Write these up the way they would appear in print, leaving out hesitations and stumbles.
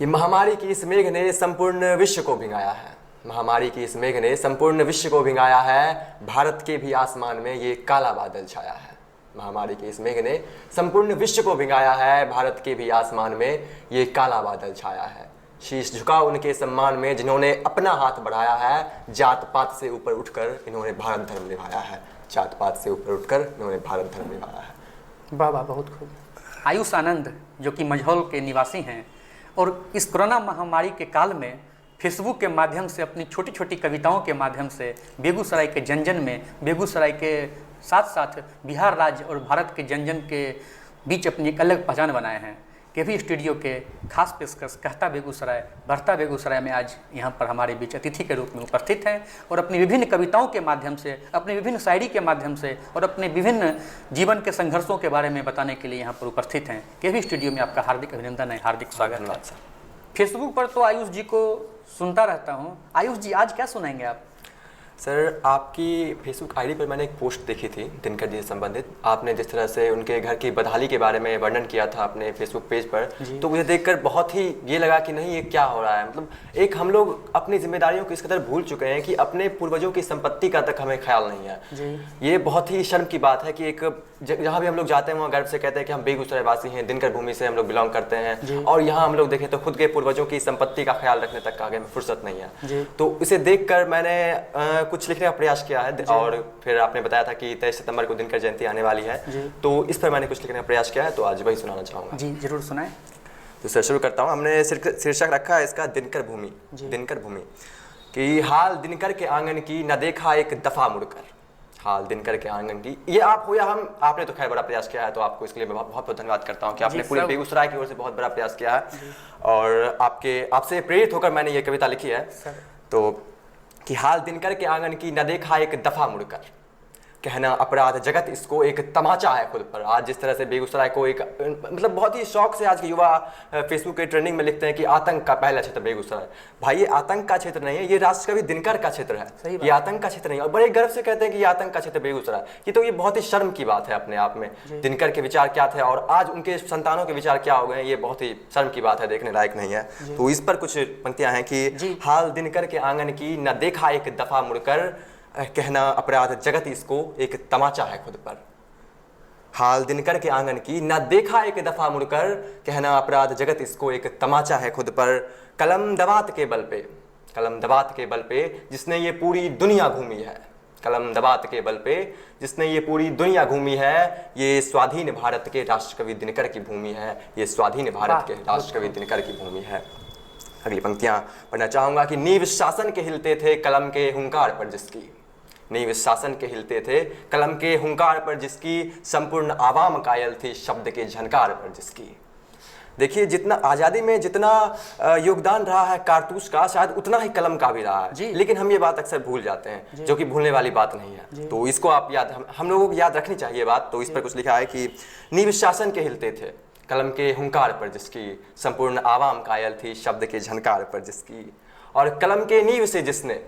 कि महामारी की इस मेघ ने संपूर्ण विश्व को भिंगाया है। महामारी की इस मेघ ने संपूर्ण विश्व को भिंगाया है। भारत के भी आसमान में ये काला बादल छाया है। महामारी के इस मेघ ने संपूर्ण विश्व को भिंगाया है। भारत के भी आसमान में ये काला बादल छाया है। शीश झुका उनके सम्मान में जिन्होंने अपना हाथ बढ़ाया है। जात पात से ऊपर उठकर इन्होंने भारत धर्म निभाया है। जात पात से ऊपर उठकर इन्होंने भारत धर्म निभाया है। वाह वाह, बहुत खूब। आयुष आनंद जो कि मंझौल के निवासी हैं और इस कोरोना महामारी के काल में फेसबुक के माध्यम से अपनी छोटी छोटी कविताओं के माध्यम से बेगूसराय के जन जन में, बेगूसराय के साथ साथ बिहार राज्य और भारत के जन जन के बीच अपनी एक अलग पहचान बनाए हैं। केवी स्टूडियो के खास पेशकश कहता बेगूसराय बढ़ता बेगूसराय में आज यहाँ पर हमारे बीच अतिथि के रूप में उपस्थित हैं और अपनी विभिन्न कविताओं के माध्यम से, अपनी विभिन्न शायरी के माध्यम से और अपने विभिन्न जीवन के संघर्षों के बारे में बताने के लिए यहाँ पर उपस्थित हैं। केवी स्टूडियो में आपका हार्दिक अभिनंदन है, हार्दिक स्वागत है। फेसबुक पर तो आयुष जी को सुनता रहता हूँ। आयुष जी, आज क्या सुनाएंगे आप? सर, आपकी फेसबुक आईडी पर मैंने एक पोस्ट देखी थी दिनकर जी से संबंधित। आपने जिस तरह से उनके घर की बदहाली के बारे में वर्णन किया था अपने फेसबुक पेज पर, तो मुझे देखकर बहुत ही ये लगा कि नहीं, ये क्या हो रहा है। मतलब एक हम लोग अपनी जिम्मेदारियों को इस कदर भूल चुके हैं कि अपने पूर्वजों की संपत्ति का तक हमें ख्याल नहीं है। ये बहुत ही शर्म की बात है कि एक जहाँ भी हम लोग जाते हैं वहाँ गर्व से कहते हैं कि हम बेगूसराय वासी हैं, दिनकर भूमि से हम लोग बिलोंग करते हैं, और यहाँ हम लोग देखें तो खुद के पूर्वजों की संपत्ति का ख्याल रखने तक का आगे में फुर्सत नहीं है। तो इसे देखकर मैंने कुछ लिखने का प्रयास किया है और फिर आपने बताया था कि 23 सितंबर को दिनकर जयंती आने वाली है, तो इस पर मैंने कुछ लिखने का प्रयास किया है, तो आज वही सुनाना चाहूँगा। जी जरूर सुनाएं। तो सर शुरू करता हूँ। हमने शीर्षक रखा है इसका दिनकर भूमि। दिनकर भूमि कि हाल दिनकर के आंगन की न देखा एक दफा मुड़कर। हाल दिनकर के आंगन की, ये आप हो या हम, आपने तो खैर बड़ा प्रयास किया है, तो आपको इसके लिए मैं बहुत बहुत धन्यवाद करता हूँ कि आपने पूरे बेगूसराय की ओर से बहुत बड़ा प्रयास किया है और आपसे प्रेरित होकर मैंने ये कविता लिखी है। तो कि हाल दिनकर के आंगन की न देखा एक दफा मुड़कर, कहना अपराध जगत इसको एक तमाचा है खुद पर। आज जिस तरह से बेगूसराय को एक मतलब बहुत ही शौक से आज के युवा फेसबुक के ट्रेंडिंग में लिखते हैं कि आतंक का पहला क्षेत्र बेगूसराय। भाई, ये आतंक का क्षेत्र नहीं है, ये राष्ट्रकवि दिनकर का क्षेत्र है, ये आतंक का क्षेत्र नहीं है। और बड़े गर्व से कहते हैं कि ये आतंक का क्षेत्र बेगूसराय। ये तो ये बहुत ही शर्म की बात है अपने आप में। दिनकर के विचार क्या थे और आज उनके संतानों के विचार क्या हो गए, ये बहुत ही शर्म की बात है, देखने लायक नहीं है। तो इस पर कुछ पंक्तियां हैं कि हाल दिनकर के आंगन की न देखा एक दफा मुड़कर, कहना अपराध जगत इसको एक तमाचा है खुद पर। हाल दिनकर के आंगन की न देखा एक दफा मुड़कर, कहना अपराध जगत इसको एक तमाचा है खुद पर। कलम दबात के बल पे, कलम दबात के बल पे जिसने ये पूरी दुनिया घूमी है। कलम दबात के बल पे जिसने ये पूरी दुनिया घूमी है, ये स्वाधीन भारत के राष्ट्रकवि दिनकर की भूमि है। ये स्वाधीन भारत के राष्ट्रकवि दिनकर की भूमि है। अगली पंक्तियां पढ़ना चाहूंगा कि नींव शासन के हिलते थे कलम के हुंकार पर जिसकी। नींव शासन के हिलते थे कलम के हुंकार पर जिसकी, संपूर्ण आवाम कायल थी शब्द के झनकार पर जिसकी। देखिए, जितना आज़ादी में जितना योगदान रहा है कारतूस का, शायद उतना ही कलम का भी रहा है, लेकिन हम ये बात अक्सर भूल जाते हैं, जो कि भूलने वाली बात नहीं है। तो इसको आप याद, हम लोगों को याद रखनी चाहिए बात। तो इस पर कुछ लिखा है कि नींव शासन के हिलते थे कलम के हुंकार पर जिसकी, संपूर्ण आवाम कायल थी शब्द के झनकार पर जिसकी। और कलम के नींव से जिसने,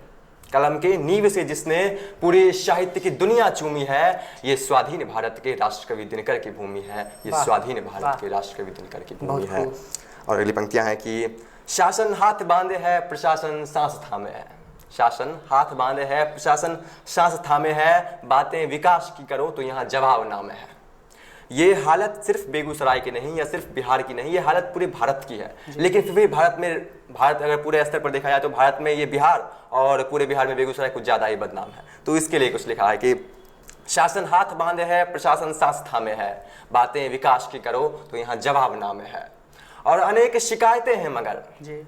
कलम के नींव से जिसने पूरे साहित्य की दुनिया चूमी है, ये स्वाधीन भारत के राष्ट्रकवि दिनकर की भूमि है। ये स्वाधीन भारत के राष्ट्रकवि दिनकर की भूमि है। और अगली पंक्तियां हैं कि शासन हाथ बांधे है प्रशासन सांस थामे है। शासन हाथ बांधे है प्रशासन सांस थामे है, बातें विकास की करो तो यहाँ जवाब नामे है। ये हालत सिर्फ बेगूसराय की नहीं या सिर्फ बिहार की नहीं, ये हालत पूरे भारत की है। लेकिन फिर भी भारत अगर पूरे स्तर पर देखा जाए तो भारत में ये बिहार और पूरे बिहार में बेगूसराय कुछ ज़्यादा ही बदनाम है। तो इसके लिए कुछ लिखा है कि शासन हाथ बांधे है प्रशासन सांस थामे है, बातें विकास की करो तो यहाँ जवाब नामे है। और अनेक शिकायतें हैं मगर,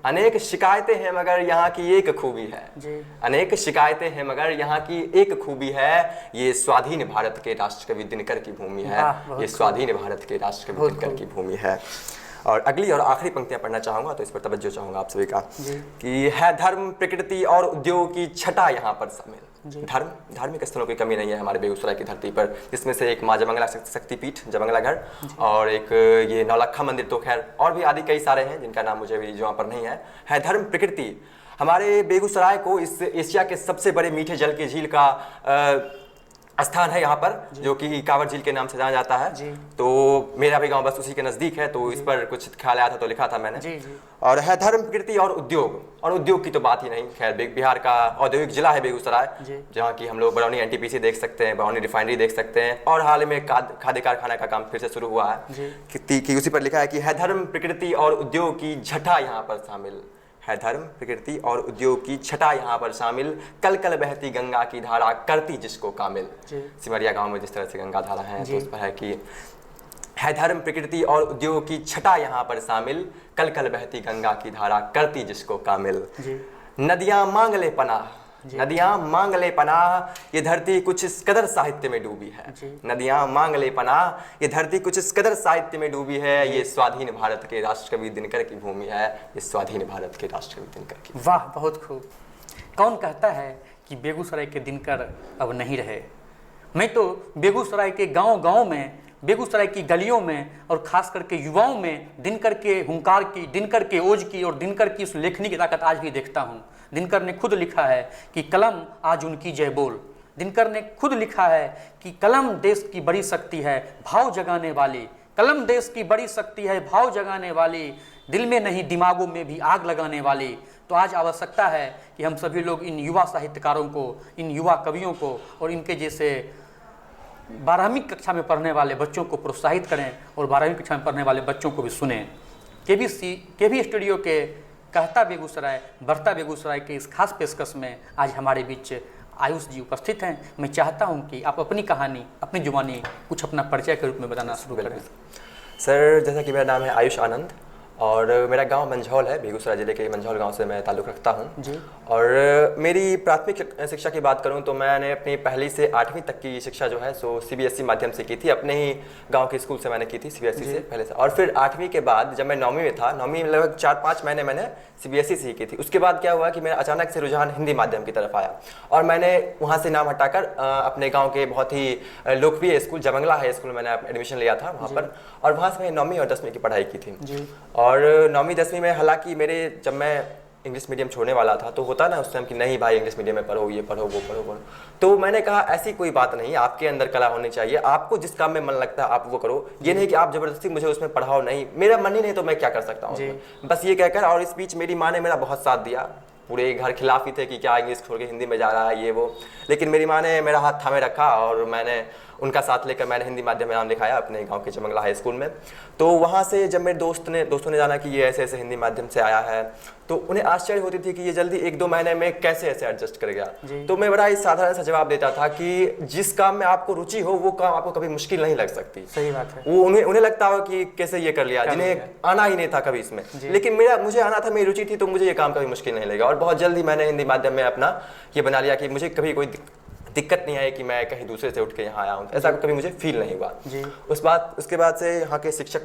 अनेक शिकायतें हैं मगर यहाँ की एक खूबी है। अनेक शिकायतें हैं मगर यहाँ की एक खूबी है, ये स्वाधीन भारत के राष्ट्रकवि दिनकर की भूमि है। ये स्वाधीन भारत के राष्ट्रकवि दिनकर की भूमि है। और अगली और आखिरी पंक्तियां पढ़ना चाहूंगा, तो इस पर तवज्जो चाहूंगा आप सभी का कि है धर्म प्रकृति और उद्योग की छटा यहाँ पर शामिल। धार्मिक स्थलों की कमी नहीं है हमारे बेगूसराय की धरती पर, जिसमें से एक माँ जयमंगला शक्तिपीठ जयमंगला घर और एक ये नौलखा मंदिर, तो खैर और भी आदि कई सारे हैं जिनका नाम मुझे भी जो वहाँ पर नहीं है। धर्म प्रकृति हमारे बेगूसराय को इस एशिया के सबसे बड़े मीठे जल की झील का स्थान है यहाँ पर, जो कि कांवर झील के नाम से जाना जाता है। जी। तो मेरा भी गांव बस उसी के नज़दीक है, तो इस पर कुछ ख्याल आया था तो लिखा था मैंने। जी जी। और है धर्म, प्रकृति और उद्योग की तो बात ही नहीं। खैर बिहार का औद्योगिक जिला है बेगूसराय, जहाँ की हम लोग बरौनी एनटीपीसी देख सकते हैं, बरौनी रिफाइनरी देख सकते हैं, और हाल में खाद्य कारखाना का काम फिर से शुरू हुआ है कि उसी पर लिखा है कि है धर्म, प्रकृति और उद्योग की छठा यहाँ पर शामिल। है धर्म, प्रकृति और उद्योग की छठा यहाँ पर शामिल, कल कल बहती गंगा की धारा करती जिसको कामिल। सिमरिया गांव में जिस तरह से गंगा धारा है, तो उस पर है कि है धर्म, प्रकृति और उद्योग की छठा यहाँ पर शामिल, कल कल बहती गंगा की धारा करती जिसको कामिल। नदियाँ मांग ले पनाह, नदियाँ मांग ले पनाह, ये धरती कुछ इस कदर साहित्य में डूबी है। नदियाँ मांग ले पनाह, ये धरती कुछ इस कदर साहित्य में डूबी है, ये स्वाधीन भारत के राष्ट्रकवि दिनकर की भूमि है, ये स्वाधीन भारत के राष्ट्रकवि दिनकर की। वाह, बहुत खूब। कौन कहता है कि बेगूसराय के दिनकर अब नहीं रहे? मैं तो बेगूसराय के गाँव में, बेगूसराय की गलियों में और खास करके युवाओं में दिनकर के हुंकार की, दिनकर के ओज की और दिनकर की उस लेखनी की ताकत आज भी देखता हूँ। दिनकर ने खुद लिखा है कि कलम आज उनकी जय बोल। दिनकर ने खुद लिखा है कि कलम देश की बड़ी शक्ति है, भाव जगाने वाली। कलम देश की बड़ी शक्ति है, भाव जगाने वाली, दिल में नहीं दिमागों में भी आग लगाने वाली। तो आज आवश्यकता है कि हम सभी लोग इन युवा साहित्यकारों को, इन युवा कवियों को और इनके जैसे 12वीं कक्षा में पढ़ने वाले बच्चों को प्रोत्साहित करें और 12वीं कक्षा में पढ़ने वाले बच्चों को भी सुनें। केबी स्टूडियो के कहता बेगूसराय बढ़ता बेगूसराय के इस खास पेशकश में आज हमारे बीच आयुष जी उपस्थित हैं। मैं चाहता हूं कि आप अपनी कहानी, अपनी जुबानी कुछ अपना परिचय के रूप में बताना शुरू करें। सर, जैसा कि मेरा नाम है आयुष आनंद और मेरा गांव मंझौल है, बेगूसराय जिले के मंझौल गांव से मैं ताल्लुक़ रखता हूं जी। और मेरी प्राथमिक शिक्षा की बात करूं तो मैंने अपनी पहली से 8वीं तक की शिक्षा जो है सो सीबीएसई माध्यम से की थी। अपने ही गांव के स्कूल से मैंने की थी, सीबीएसई से पहले से। और फिर 8वीं के बाद जब मैं 9वीं में था, 9वीं में लगभग 4-5 महीने मैंने सीबीएसई से ही की थी। उसके बाद क्या हुआ कि मेरा अचानक से रुझान हिंदी माध्यम की तरफ आया और मैंने वहाँ से नाम हटाकर अपने गाँव के बहुत ही लोकप्रिय स्कूल जमंगला हाई स्कूल में मैंने एडमिशन लिया था वहाँ पर, और वहाँ से मैं 9वीं और 10वीं की पढ़ाई की थी। और 9वीं 10वीं में हालांकि जब मैं इंग्लिश मीडियम छोड़ने वाला था तो होता ना उस टाइम कि नहीं भाई इंग्लिश मीडियम में पढ़ो, ये पढ़ो, वो पढ़ो। तो मैंने कहा ऐसी कोई बात नहीं, आपके अंदर कला होनी चाहिए, आपको जिस काम में मन लगता है आप वो करो। ये नहीं कि आप जबरदस्ती मुझे उसमें पढ़ाओ, नहीं, मेरा मन ही नहीं तो मैं क्या कर सकता हूँ बस ये कहकर। और इस बीच मेरी माँ ने मेरा बहुत साथ दिया, पूरे घर खिलाफ ही थे कि क्या इंग्लिश छोड़ के हिंदी में जा रहा है ये वो, लेकिन मेरी माँ ने मेरा हाथ थामे रखा और मैंने उनका साथ लेकर मैंने हिंदी माध्यम में नाम लिखाया अपने गांव के जमंगला हाई स्कूल में। तो वहाँ से जब मेरे दोस्तों ने जाना कि ये ऐसे ऐसे हिंदी माध्यम से आया है, तो उन्हें आश्चर्य होती थी कि ये जल्दी 1-2 महीने में कैसे ऐसे एडजस्ट कर गया। तो मैं बड़ा ही साधारण सा जवाब देता था कि जिस काम में आपको रुचि हो वो काम आपको कभी मुश्किल नहीं लग सकती। सही बात है। वो उन्हें लगता हो कि कैसे ये कर लिया, जिन्हें आना ही नहीं था कभी इसमें, लेकिन मुझे आना था, मेरी रुचि थी, तो मुझे ये काम कभी मुश्किल नहीं लगा। और बहुत जल्दी मैंने हिंदी माध्यम में अपना ये बना लिया कि मुझे कभी कोई दिक्कत नहीं आई कि मैं कहीं दूसरे से उठ के यहाँ आया हूँ, ऐसा कभी मुझे फील नहीं हुआ। उसके बाद से यहाँ के शिक्षक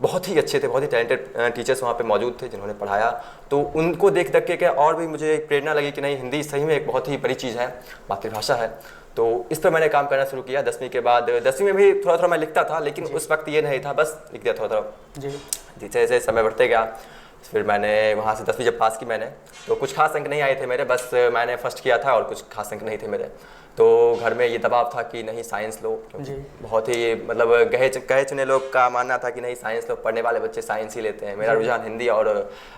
बहुत ही अच्छे थे, बहुत ही टैलेंटेड टीचर्स वहाँ पे मौजूद थे जिन्होंने पढ़ाया। तो उनको देख के और भी मुझे प्रेरणा लगी कि नहीं, हिंदी सही में एक बहुत ही बड़ी चीज़ है, मातृभाषा है। तो इस पर मैंने काम करना शुरू किया। 10वीं के बाद 10वीं में भी थोड़ा मैं लिखता था, लेकिन उस वक्त ये नहीं था, बस लिख दिया थोड़ा। जैसे जैसे समय बढ़ते गया, फिर मैंने वहाँ से 10वीं जब पास की मैंने, तो कुछ खास अंक नहीं आए थे मेरे, बस मैंने फर्स्ट किया था और कुछ खास अंक नहीं थे मेरे। तो घर में ये दबाव था कि नहीं साइंस लो, बहुत ही मतलब कहे चुने लोग का मानना था कि नहीं साइंस लो, पढ़ने वाले बच्चे साइंस ही लेते हैं। मेरा रुझान हिंदी और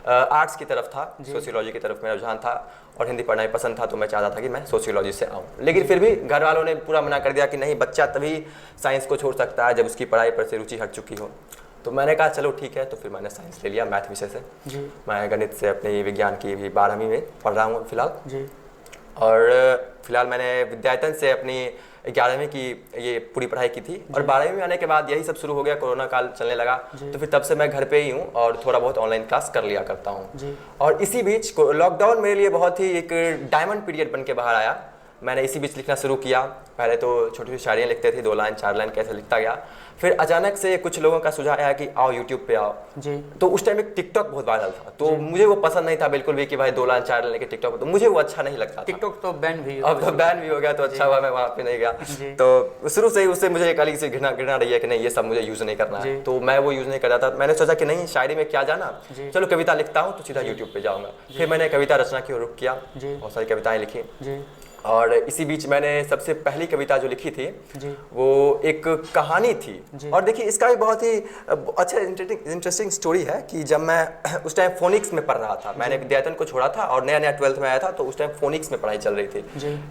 आर्ट्स की तरफ था, सोशियोलॉजी की तरफ मेरा रुझान था और हिंदी पढ़ना ही पसंद था, तो मैं चाहता था कि मैं सोशियोलॉजी से आऊँ। लेकिन फिर भी घर वालों ने पूरा मना कर दिया कि नहीं, बच्चा तभी साइंस को छोड़ सकता है जब उसकी पढ़ाई पर से रुचि हट चुकी हो। तो मैंने कहा चलो ठीक है, तो फिर मैंने साइंस ले लिया, मैथ विषय से। मैं गणित से अपनी विज्ञान की भी 12वीं में पढ़ रहा हूँ फिलहाल। और फिलहाल मैंने विद्यायतन से अपनी 11वीं की ये पूरी पढ़ाई की थी और 12वीं में आने के बाद यही सब शुरू हो गया, कोरोना काल चलने लगा। तो फिर तब से मैं घर पे ही हूँ और थोड़ा बहुत ऑनलाइन क्लास कर लिया करता हूँ। और इसी बीच लॉकडाउन मेरे लिए बहुत ही एक डायमंड पीरियड बन के बाहर आया। मैंने इसी बीच लिखना शुरू किया। पहले तो छोटी छोटी शायरियाँ लिखते थे, 2 लाइन 4 लाइन कैसे लिखता गया। फिर अचानक से कुछ लोगों का सुझाव आया कि आओ यूट्यूब पे आओ जी। तो उस टाइम एक टिकटॉक बहुत वायरल था, तो मुझे वो पसंद नहीं था बिल्कुल भी कि भाई 2 लाइन 4 लाइन लेके टिकटॉक, तो मुझे वो अच्छा नहीं लगता। टिकटॉक तो बैन भी, अब तो बैन भी हो गया, तो अच्छा हुआ मैं वहाँ पे नहीं गया। तो शुरू से ही उससे मुझे एक अलग से घृणा रही है कि नहीं ये सब मुझे यूज़ नहीं करना है, तो मैं वो यूज़ नहीं कर रहा था। मैंने सोचा कि नहीं शायरी में क्या जाना, चलो कविता लिखता हूँ, तो सीधा यूट्यूब पे जाऊँगा। फिर मैंने कविता रचना की ओर रुख किया, बहुत सारी कविताएं लिखी। और इसी बीच मैंने सबसे पहली कविता जो लिखी थी जी। वो एक कहानी थी। और देखिए इसका भी बहुत ही अच्छा इंटरेस्टिंग स्टोरी है कि जब मैं उस टाइम फोनिक्स में पढ़ रहा था, मैंने विद्यायतन को छोड़ा था और नया नया 12th में आया था, तो उस टाइम फोनिक्स में पढ़ाई चल रही थी,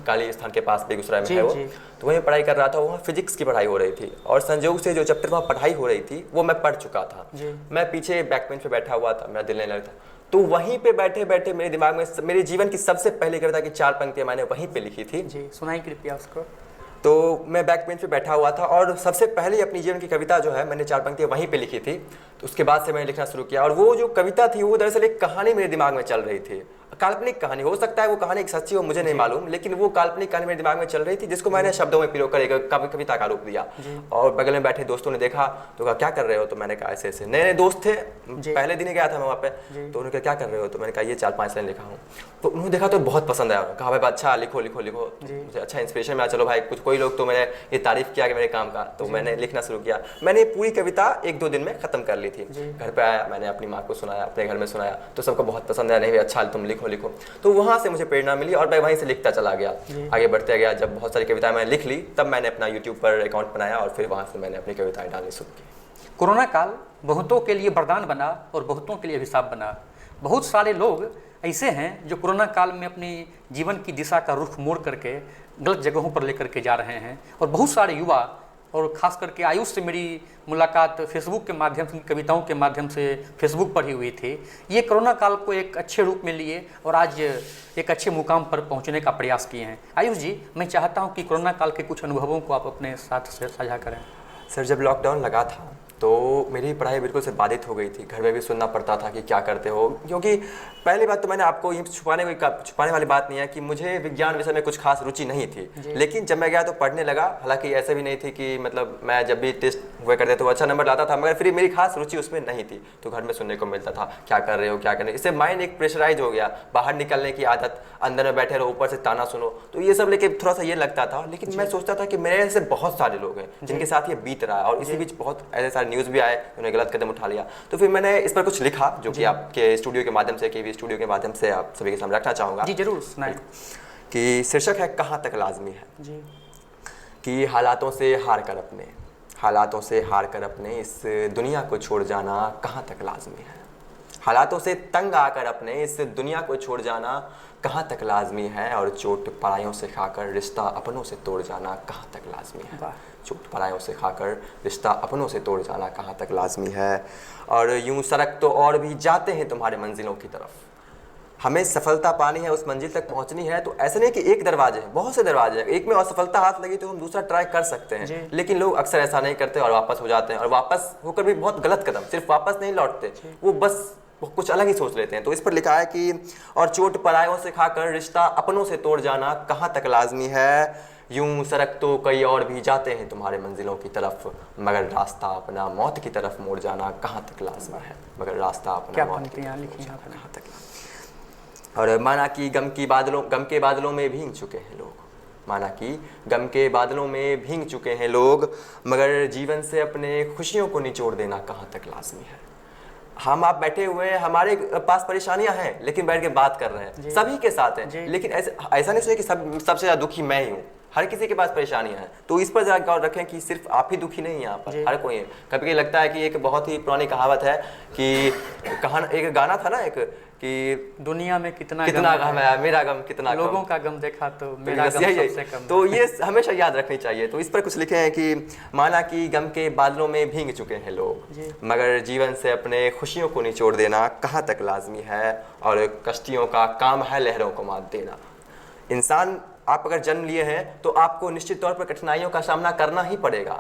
काली स्थान के पास बेगूसराय में है वो। तो वहीं पढ़ाई कर रहा था, वहाँ फिजिक्स की पढ़ाई हो रही थी और संयोग से जो चैप्टर वहाँ पढ़ाई हो रही थी वो मैं पढ़ चुका था। मैं पीछे बैक बेंच पे बैठा हुआ था, मेरा दिल नहीं लगता, तो वहीं पे बैठे बैठे मेरे दिमाग में मेरे जीवन की सबसे पहली कविता की 4 पंक्तियां मैंने वहीं पे लिखी थी। जी, सुनाई कृपया उसको। तो मैं बैक बेंच पे बैठा हुआ था और सबसे पहले अपनी जीवन की कविता जो है मैंने 4 पंक्तियां वहीं पे लिखी थी। तो उसके बाद से मैंने लिखना शुरू किया और वो जो कविता थी वो दरअसल एक कहानी मेरे दिमाग में चल रही थी, काल्पनिक कहानी। हो सकता है वो कहानी एक सच्ची हो, मुझे नहीं मालूम, लेकिन वो काल्पनिक कहानी मेरे दिमाग में चल रही थी जिसको मैंने शब्दों में पिरो कर एक कविता का रूप दिया। और बगल में बैठे दोस्तों ने देखा तो कहा क्या कर रहे हो, तो मैंने कहा ऐसे ऐसे। नए नए दोस्त थे, पहले दिन ही गया था मैं वहाँ पे, तो उन्होंने कहा क्या कर रहे हो, तो मैंने कहा ये 4-5 लाइन लिखा हूँ। तो उन्होंने देखा तो बहुत पसंद आया, कहा भाई अच्छा लिखो लिखो लिखो, मुझे अच्छा इंस्पिरेशन मिला, चलो भाई कुछ कोई लोग तो मेरे ये तारीफ किया कि मेरे काम का, तो मैंने लिखना शुरू किया। मैंने पूरी कविता 1-2 दिन में खत्म कर ली थी। घर पे आया, मैंने अपनी माँ को सुनाया, अपने घर में सुनाया, तो सबको बहुत पसंद आया, नहीं अच्छा तुम लिखो लिखो। तो वहाँ से मुझे प्रेरणा मिली और मैं वहीं से लिखता चला गया, आगे बढ़ते गया। जब बहुत सारी कविताएं मैंने लिख ली तब मैंने अपना यूट्यूब पर अकाउंट बनाया और फिर वहाँ से मैंने अपनी कविताएं डालनी शुरू की। कोरोना काल बहुतों के लिए वरदान बना और बहुतों के लिए अभिशाप बना। बहुत सारे लोग ऐसे हैं जो कोरोना काल में अपनी जीवन की दिशा का रुख मोड़ करके गलत जगहों पर लेकर के जा रहे हैं, और बहुत सारे युवा और ख़ास करके आयुष से मेरी मुलाकात फेसबुक के माध्यम से, कविताओं के माध्यम से फेसबुक पर ही हुई थी। ये कोरोना काल को एक अच्छे रूप में लिए और आज एक अच्छे मुकाम पर पहुंचने का प्रयास किए हैं। आयुष जी, मैं चाहता हूं कि कोरोना काल के कुछ अनुभवों को आप अपने साथ से साझा करें। सर, जब लॉकडाउन लगा था तो मेरी पढ़ाई बिल्कुल से बाधित हो गई थी। घर में भी सुनना पड़ता था कि क्या करते हो, क्योंकि पहली बात तो मैंने आपको ये छुपाने वाली बात नहीं है कि मुझे विज्ञान विषय में कुछ खास रुचि नहीं थी, लेकिन जब मैं गया तो पढ़ने लगा। हालांकि ऐसा भी नहीं थी कि मतलब मैं जब भी टेस्ट हुए करते तो अच्छा नंबर लाता था, मगर फिर मेरी खास रुचि उसमें नहीं थी। तो घर में सुनने को मिलता था क्या कर रहे हो क्या कर रहे हो, इससे माइंड एक प्रेशराइज हो गया, बाहर निकलने की आदत, अंदर में बैठे रहो, ऊपर से ताना सुनो, तो ये सब लेके थोड़ा सा ये लगता था। लेकिन मैं सोचता था कि मेरे ऐसे बहुत सारे लोग हैं जिनके साथ ये बीत रहा है, और इसी बीच बहुत ऐसे सारे न्यूज़ भी आए, गलत कदम उठा लिया। तो फिर मैंने इस पर कुछ लिखा जो कि आपके स्टूडियो के माध्यम से, केवी स्टूडियो के माध्यम से आप सभी के सामने रखना चाहूँगा। जी जरूर सुनाएं। कि शीर्षक है कहाँ तक लाजमी है। जी। कि हालातों से हार कर अपने इस दुनिया को छोड़ जाना कहाँ तक लाजमी है। हालातों से तंग आकर अपने इस दुनिया को छोड़ जाना कहाँ तक लाजमी है, और चोट परायों से खाकर रिश्ता अपनों से तोड़ जाना कहाँ तक लाजमी है। चोट परायों से खाकर रिश्ता अपनों से तोड़ जाना कहाँ तक लाजमी है। और यूं सड़क तो और भी जाते हैं तुम्हारे मंजिलों की तरफ, हमें सफलता पानी है, उस मंजिल तक पहुंचनी है। तो ऐसे नहीं कि एक दरवाजे हैं, बहुत से दरवाजे हैं, एक में असफलता हाथ लगी तो हम दूसरा ट्राई कर सकते हैं, लेकिन लोग अक्सर ऐसा नहीं करते और वापस हो जाते हैं, और वापस होकर भी बहुत गलत कदम, सिर्फ वापस नहीं लौटते, वो बस कुछ अलग ही सोच लेते हैं। तो इस पर लिखा है कि और चोट परायों से खाकर रिश्ता अपनों से तोड़ जाना कहाँ तक लाजमी है। यूं सड़क तो कई और भी जाते हैं तुम्हारे मंजिलों की तरफ, मगर रास्ता अपना मौत की तरफ मोड़ जाना कहाँ तक लाजमी है। मगर रास्ता अपना मौत की तरफ मोड़ जाना कहाँ तक लाजमी। और माना कि गम के बादलों में भीग चुके हैं लोग, माना कि गम के बादलों में भीग चुके हैं लोग, मगर जीवन से अपने खुशियों को निचोड़ देना कहाँ तक लाजमी है। हम आप बैठे हुए हैं, हमारे पास परेशानियां हैं, लेकिन बैठ के बात कर रहे हैं, सभी के साथ हैं, लेकिन ऐसा नहीं सोचे कि सबसे ज़्यादा दुखी मैं ही हूँ। हर किसी के पास परेशानियां हैं, तो इस पर जरा गौर रखें कि सिर्फ आप ही दुखी नहीं हैं, यहाँ पर हर कोई है। कभी कभी लगता है कि एक बहुत ही पुरानी कहावत है कि एक गाना था ना, एक कि दुनिया में कितना गम है, मेरा गम कितना कम, लोगों का गम देखा तो मेरा गम सबसे कम। तो ये हमेशा याद रखनी चाहिए। तो इस पर कुछ लिखे हैं कि माना कि गम के बादलों में भीग चुके हैं लोग, मगर जीवन से अपने खुशियों को निचोड़ देना कहाँ तक लाजमी है, और कश्तियों का काम है लहरों को मात देना। इंसान आप अगर जन्म लिए हैं तो आपको निश्चित तौर पर कठिनाइयों का सामना करना ही पड़ेगा,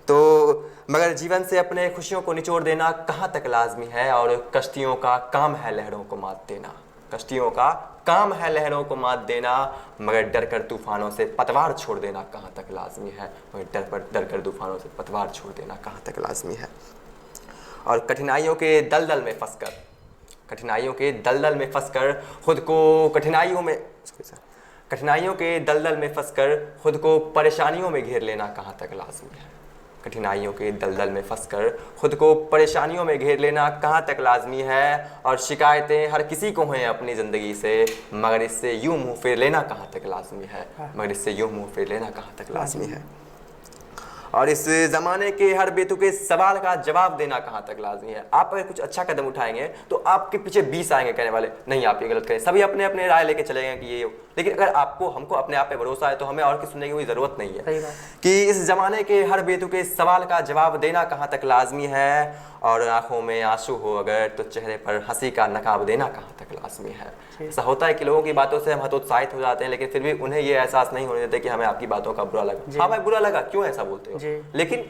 तो मगर जीवन से अपने खुशियों को निचोड़ देना कहाँ तक लाजमी है, और कश्तियों का काम है लहरों को मात देना। कश्तियों का काम है लहरों को मात देना, मगर डर कर तूफानों से पतवार छोड़ देना कहाँ तक लाजमी है। मगर डर कर तूफानों से पतवार छोड़ देना कहाँ तक लाजमी है। और कठिनाइयों के दलदल में फंसकर खुद को कठिनाइयों के दलदल में फंसकर खुद को परेशानियों में घेर लेना कहाँ तक लाजमी है। कठिनाइयों के दलदल में फंसकर खुद को परेशानियों में घेर लेना कहाँ तक लाजमी है, और शिकायतें हर किसी को हैं अपनी ज़िंदगी से, मगर इससे यूँ मुँह फेर लेना कहाँ तक लाजमी है, मगर इससे यूँ मुँह फेर लेना कहाँ तक लाजमी है, और इस ज़माने के हर बेतुके सवाल का जवाब देना कहाँ तक लाजमी है। आप अगर कुछ अच्छा कदम उठाएंगे तो आपके पीछे 20 आएंगे कहने वाले नहीं आप ये गलत करें, सभी अपने अपने राय लेके चलेंगे कि ये, लेकिन अगर आपको हमको अपने आप पे भरोसा है तो हमें और किसी सुनने की कोई ज़रूरत नहीं है कि इस ज़माने के हर बेतुके सवाल का जवाब देना कहाँ तक लाजमी है, और आंखों में आंसू हो अगर तो चेहरे पर हंसी का नकाब देना कहाँ तक लाजमी है। ऐसा होता है कि लोगों की बातों से हम हतोत्साहित हो जाते हैं, लेकिन फिर भी उन्हें ये एहसास नहीं होने देते कि हमें आपकी बातों का बुरा लगा। हाँ भाई बुरा लगा, क्यों ऐसा बोलते हो, लेकिन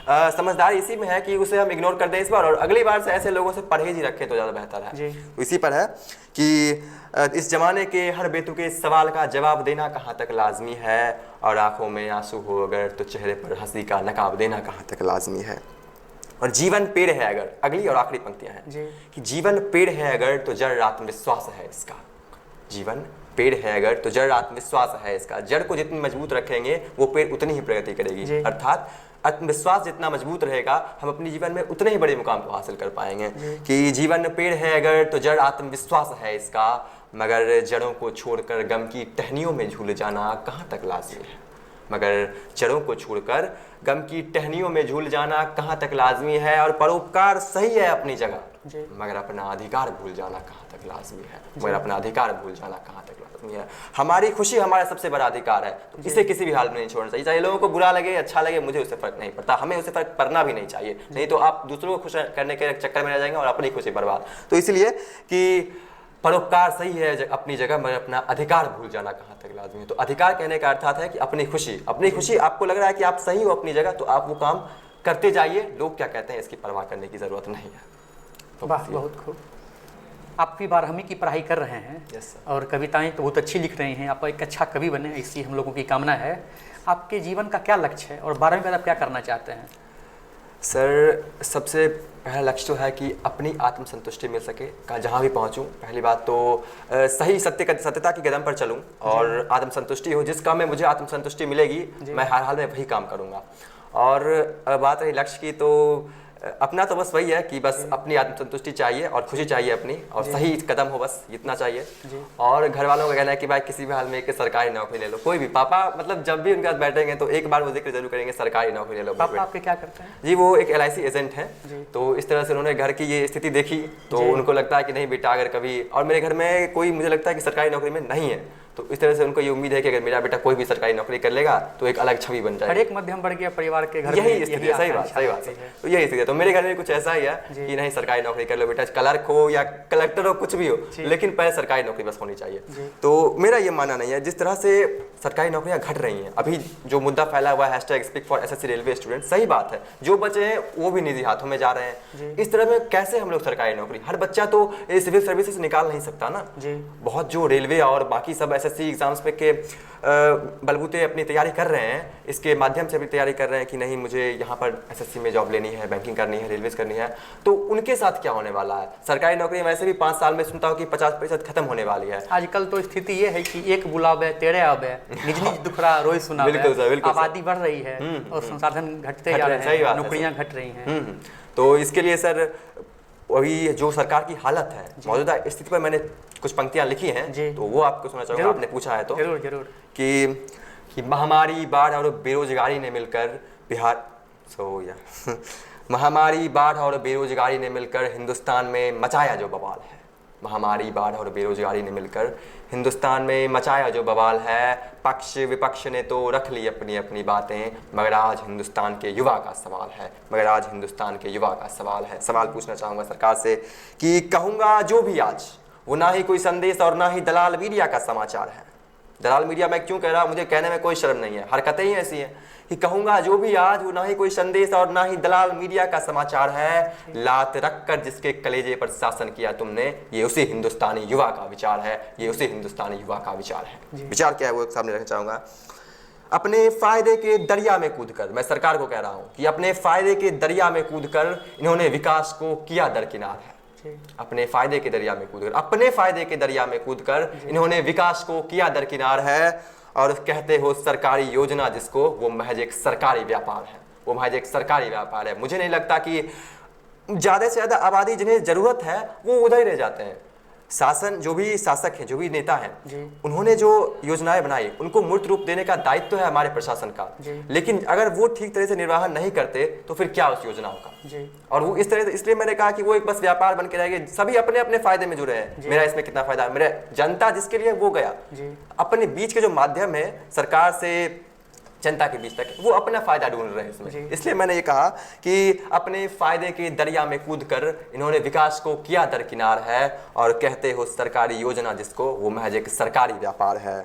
समझदारी इसी में है कि उसे हम इग्नोर कर दें इस बार, और अगली बार से ऐसे लोगों से परहेज ही रखें तो ज़्यादा बेहतर है। इसी पर है कि इस जमाने के हर बेतुके सवाल का जवाब देना कहाँ तक लाजमी है, और आंखों में आंसू हो अगर तो चेहरे पर हंसी का नकाब देना कहाँ तक लाजमी है। और जीवन पेड़ है अगर, अगली और आखिरी पंक्तियां हैं कि जीवन पेड़ है अगर तो जड़ आत्मविश्वास है इसका, जीवन पेड़ है अगर तो जड़ आत्मविश्वास है इसका, जड़ को जितनी मजबूत रखेंगे वो पेड़ उतनी ही प्रगति करेगी, अर्थात आत्मविश्वास जितना मजबूत रहेगा हम अपने जीवन में उतने ही बड़े मुकाम को हासिल कर पाएंगे। कि जीवन पेड़ है अगर तो जड़ आत्मविश्वास है इसका, मगर जड़ों को छोड़कर गम की टहनियों में झूल जाना कहाँ तक लाजमी है, मगर जड़ों को छोड़कर गम की टहनियों में झूल जाना कहाँ तक लाजमी है। और परोपकार सही है अपनी जगह, मगर अपना अधिकार भूल जाना कहाँ तक लाजमी है, मगर अपना अधिकार भूल जाना कहाँ तक लाजमी है। हमारी खुशी हमारा सबसे बड़ा अधिकार है, तो इसे किसी भी हाल में नहीं छोड़ना चाहिए, चाहे लोगों को बुरा लगे अच्छा लगे, मुझे उससे फर्क नहीं पड़ता, हमें उससे फर्क पड़ना भी नहीं चाहिए, नहीं तो आप दूसरों को खुश करने के चक्कर में रह जाएंगे और अपनी खुशी बर्बाद। तो इसलिए कि परोपकार सही है अपनी जगह, मगर अपना अधिकार भूल जाना कहाँ तक लाजमी है। तो अधिकार कहने का अर्थात है कि अपनी खुशी आपको लग रहा है कि आप सही हो अपनी जगह, तो आप वो काम करते जाइए, लोग क्या कहते हैं इसकी परवाह करने की ज़रूरत नहीं है। तो वाह, बहुत खूब। आप भी 12वीं की पढ़ाई कर रहे हैं और कविताएं तो बहुत अच्छी लिख रहे हैं, आप एक अच्छा कवि बने ऐसी हम लोगों की कामना है। आपके जीवन का क्या लक्ष्य है और 12वीं के बाद आप क्या करना चाहते हैं? सर सबसे पहला लक्ष्य तो है कि अपनी आत्मसंतुष्टि मिल सके, जहाँ भी पहुँचूँ। पहली बात तो सही सत्यता की कदम पर चलूँ और आत्मसंतुष्टि हो, जिस काम में मुझे आत्मसंतुष्टि मिलेगी मैं हर हाल में वही काम करूँगा। और बात रही लक्ष्य की, तो अपना तो बस वही है कि बस अपनी आत्मसंतुष्टि चाहिए और खुशी चाहिए अपनी, और सही कदम हो, बस इतना चाहिए। और घर वालों का कहना है कि भाई किसी भी हाल में एक सरकारी नौकरी ले लो, कोई भी। पापा मतलब जब भी उनके साथ बैठेंगे तो एक बार वो जिक्र जरूर करेंगे सरकारी नौकरी ले लो। पापा आपके क्या करते हैं? जी वो एक LIC एजेंट हैं, तो इस तरह से उन्होंने घर की ये स्थिति देखी तो उनको लगता है कि नहीं बेटा अगर कभी, और मेरे घर में कोई मुझे लगता है कि सरकारी नौकरी में नहीं है, तो इस तरह से उनको ये उम्मीद है कि अगर मेरा बेटा कोई भी सरकारी नौकरी कर लेगा तो एक अलग छवि बन जाएगी। हर एक मध्यम वर्गीय परिवार के घर यही स्थिति है। सही बात है। तो यही स्थिति है। तो मेरे घर में कुछ ऐसा ही है कि नहीं सरकारी नौकरी कर लो बेटा, क्लर्क हो या कलेक्टर हो कुछ भी हो, लेकिन पहले सरकारी नौकरी बस होनी चाहिए। तो मेरा ये मानना नहीं है। जिस तरह से सरकारी नौकरियां घट रही हैं, अभी जो मुद्दा फैला हुआ है #speak for SSC railway student, सही बात है, जो बचे हैं वो भी निजी हाथों में जा रहे हैं। इस तरह में कैसे हम लोग सरकारी नौकरी, हर बच्चा तो सिविल सर्विसेज निकाल नहीं सकता ना। बहुत जो रेलवे और बाकी सब SSC एग्जाम्स पे के बलबूते अपनी तैयारी कर रहे हैं, इसके माध्यम से भी तैयारी कर रहे हैं कि नहीं मुझे यहाँ पर SSC में जॉब लेनी है, बैंकिंग करनी है, रेलवेज करनी है, तो उनके साथ क्या होने वाला है? सरकारी नौकरी वैसे भी 5 साल में सुनता हूँ कि 50% खत्म होने वाली है। आजकल तो स्थिति ये है कि एक बुलावे तेरे आवे, निज निज दुखड़ा रोज सुनावे। बिल्कुल सर, बिल्कुल। आबादी बढ़ रही है और संसाधन घटते जा रहे हैं, नौकरियां घट रही हैं। तो इसके लिए सर अभी जो सरकार की हालत है, मौजूदा स्थिति पर मैंने कुछ पंक्तियां लिखी हैं, तो वो आपको सुना चाहूँगा, आपने पूछा है तो। जरूर जरूर। कि महामारी, बाढ़ और बेरोजगारी ने मिलकर महामारी, बाढ़ और बेरोजगारी ने मिलकर हिंदुस्तान में मचाया जो बवाल है। महामारी, बाढ़ और बेरोजगारी ने मिलकर हिंदुस्तान में मचाया जो बवाल है। पक्ष विपक्ष ने तो रख ली अपनी अपनी बातें, मगर आज हिंदुस्तान के युवा का सवाल है, मगर आज हिंदुस्तान के युवा का सवाल है। सवाल पूछना चाहूँगा सरकार से कि कहूँगा जो भी आज, वो ना ही कोई संदेश और ना ही दलाल मीडिया का समाचार है। दलाल मीडिया मैं क्यों कह रहा हूँ, मुझे कहने में कोई शर्म नहीं है, हरकतें ही ऐसी हैं कि कहूँगा जो भी आज, वो ना ही कोई संदेश और ना ही दलाल मीडिया का समाचार है। लात रखकर जिसके कलेजे पर शासन किया तुमने, ये उसी हिंदुस्तानी युवा का विचार है, ये उसी हिंदुस्तानी युवा का विचार है। विचार क्या है वो सामने रखना चाहूँगा। अपने फायदे के दरिया में कूदकर, मैं सरकार को कह रहा हूँ कि अपने फायदे के दरिया में कूदकर इन्होंने विकास को किया दरकिनार है। अपने फायदे के दरिया में कूदकर, अपने फायदे के दरिया में कूदकर इन्होंने विकास को किया दरकिनार है। और कहते हो सरकारी योजना जिसको, वो महज एक सरकारी व्यापार है, वो महज एक सरकारी व्यापार है। मुझे नहीं लगता कि ज़्यादा से ज़्यादा आबादी जिन्हें ज़रूरत है वो उधर ही रह जाते हैं। शासन, जो भी शासक हैं, जो भी नेता हैं, उन्होंने जो योजनाएं बनाई उनको मूर्त रूप देने का दायित्व तो है हमारे प्रशासन का, लेकिन अगर वो ठीक तरह से निर्वहन नहीं करते तो फिर क्या उस योजनाओं का। और वो इस तरह, इसलिए मैंने कहा कि वो एक बस व्यापार बन के रह गए, सभी अपने अपने फायदे में जुड़े हैं। मेरा इसमें कितना फायदा, मेरा जनता जिसके लिए वो गया, अपने बीच के जो माध्यम है सरकार से जनता के बीच तक, वो अपना फायदा ढूंढ रहे हैं इसमें। इसलिए मैंने ये कहा कि अपने फायदे के दरिया में कूद कर इन्होंने विकास को किया दरकिनार है, और कहते हो सरकारी योजना जिसको, वो महज एक सरकारी व्यापार है।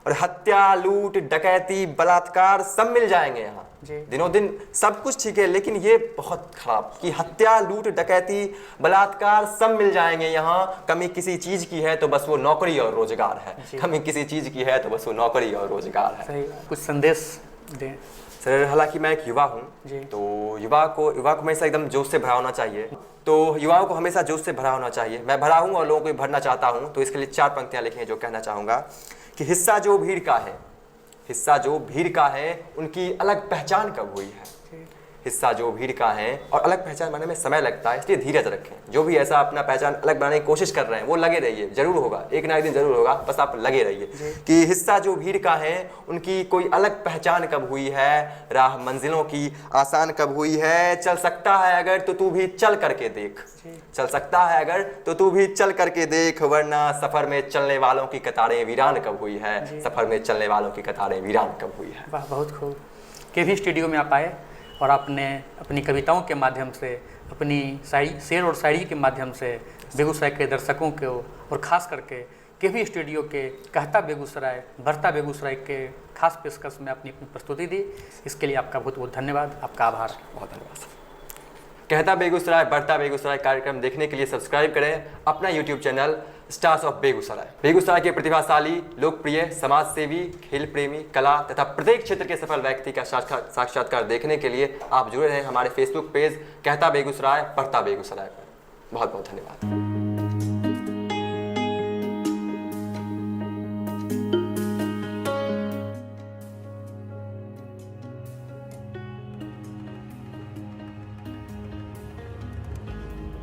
और हत्या, लूट, डकैती, बलात्कार सब मिल जाएंगे यहाँ, दिनों दिन सब कुछ ठीक है, लेकिन ये बहुत खराब कि हत्या, लूट, डकैती, बलात्कार सब मिल जाएंगे यहाँ। कमी किसी चीज की है तो बस वो नौकरी और रोजगार है, कमी किसी चीज की है तो बस वो नौकरी और रोजगार है। सही, कुछ संदेश दें सर। हालांकि मैं एक युवा हूँ, तो युवा को हमेशा एकदम जोश से भरा होना चाहिए, तो युवाओं को हमेशा जोश से भरा होना चाहिए। मैं भरा हूँ और लोगों को भी भरना चाहता हूँ, तो इसके लिए 4 पंक्तियाँ लिखी हैं जो कहना चाहूँगा कि हिस्सा जो भीड़ का है, हिस्सा जो भीड़ का है, उनकी अलग पहचान कब हुई है। हिस्सा जो भीड़ का है, और अलग पहचान बनाने में समय लगता है, इसलिए धीरज रखें। जो भी ऐसा अपना पहचान अलग बनाने की कोशिश कर रहे हैं वो लगे रहिए, जरूर होगा, एक ना एक दिन जरूर होगा, बस आप लगे रहिए। कि हिस्सा जो भीड़ का है, उनकी कोई अलग पहचान कब हुई है, राह मंजिलों की आसान कब हुई है। चल सकता है अगर तो तू भी चल करके देख, चल सकता है अगर तो तू भी चल करके देख, वरना सफर में चलने वालों की कतारें वीरान कब हुई है, सफर में चलने वालों की कतारें वीरान कब हुई है। वाह, बहुत खूब। केवी स्टूडियो में आप आए और आपने अपनी कविताओं के माध्यम से, अपनी शेर और शायरी के माध्यम से बेगूसराय के दर्शकों को, और ख़ास करके केवी स्टूडियो के कहता बेगूसराय बढ़ता बेगूसराय के खास पेशकश में अपनी प्रस्तुति दी। इसके लिए आपका बहुत बहुत धन्यवाद, आपका आभार। बहुत धन्यवाद। कहता बेगूसराय बढ़ता बेगूसराय कार्यक्रम देखने के लिए सब्सक्राइब करें अपना YouTube channel stars of Begusarai. Begusarai के प्रतिभाशाली, लोकप्रिय, समाज सेवी, खेल प्रेमी, कला तथा प्रत्येक क्षेत्र के सफल व्यक्ति का साक्षात्कार देखने के लिए आप जुड़े रहें हमारे फेसबुक पेज कहता बेगूसराय बढ़ता बेगूसराय पर। बहुत बहुत धन्यवाद।